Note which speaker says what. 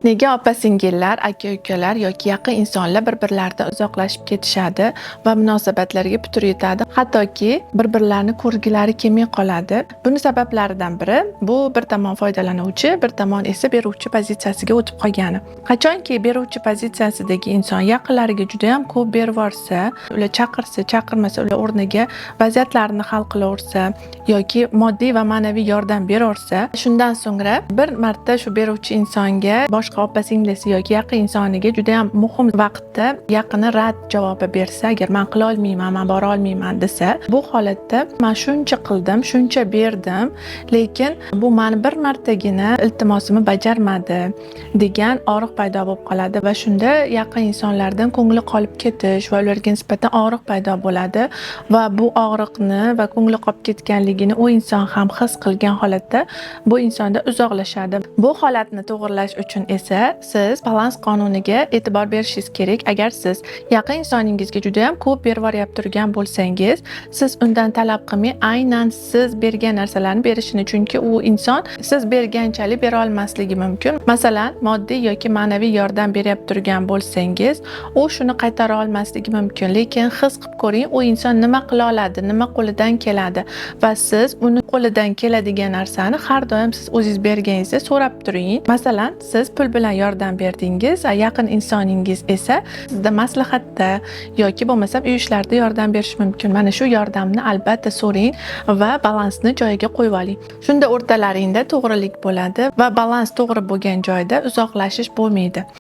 Speaker 1: Nega opa-singillar, aka-ukalar yoki yaqin insonlar bir-birlaridan uzoqlashib ketishadi va munosabatlarga putur yetadi, hattoki bir-birlarini ko'rgilari kelmay qoladi? Buni sabablaridan biri bu bir tomon foydalanuvchi, bir tomon esa beruvchi pozitsiyasiga o'tib qolgani. Qachonki beruvchi pozitsiyasidagi inson yaqinlariga juda ham ko'p berib yuborsa, ular chaqirsa, chaqirmasa ular o'rniga vaziyatlarni hal qilaversa yoki moddiy va ma'naviy yordam beraversa, shundan so'ngra bir marta shu beruvchi insonga boshqa opa-singlisi yoki yaqin insoniga juda ham muhim vaqtda yaqini rad javobi bersa, agar men qila olmayman, men bora olmayman desa, bu holatda men shuncha qildim, shuncha berdim, lekin bu meni bir martagina iltimosimni bajarmadi degan og'riq paydo bo'lib qoladi va shunda yaqin insonlardan ko'ngli qolib ketish va ularga nisbatan og'riq paydo bo'ladi va bu og'riqni va ko'ngli qolib ketganligini u inson ham his qilgan holatda bu insonda uzoqlashadi. Bu holatni to'g'rilash uchun esa siz balans qonuniga e'tibor berishingiz kerak. Agar siz yaqin insoningizga juda ham ko'p berib yuborib turgan bo'lsangiz, siz undan talab qilmay, aynan siz bergan narsalarni berishini, chunki u inson siz berganchalik bera olmasligi mumkin. Masalan, moddiy yoki ma'naviy yordam berib turgan bo'lsangiz, u shuni qaytara olmasligi mumkin, lekin his qilib ko'ring, u inson nima qila oladi, nima qo'lidan keladi va siz uni qo'lidan keladigan narsani har doim siz o'zingiz berganingizda so'rab turing. Masalan, siz pul bilan yordam berdingiz, yaqin insoningiz esa sizda maslahatda yoki bo'lmasam uy ishlarida yordam berish mumkin. Mana shu yordamni albatta so'ring va balansni joyiga qo'yib oling. Shunda o'rtalaringda to'g'rilik bo'ladi va balans to'g'ri bo'lgan joyda uzoqlashish bo'lmaydi.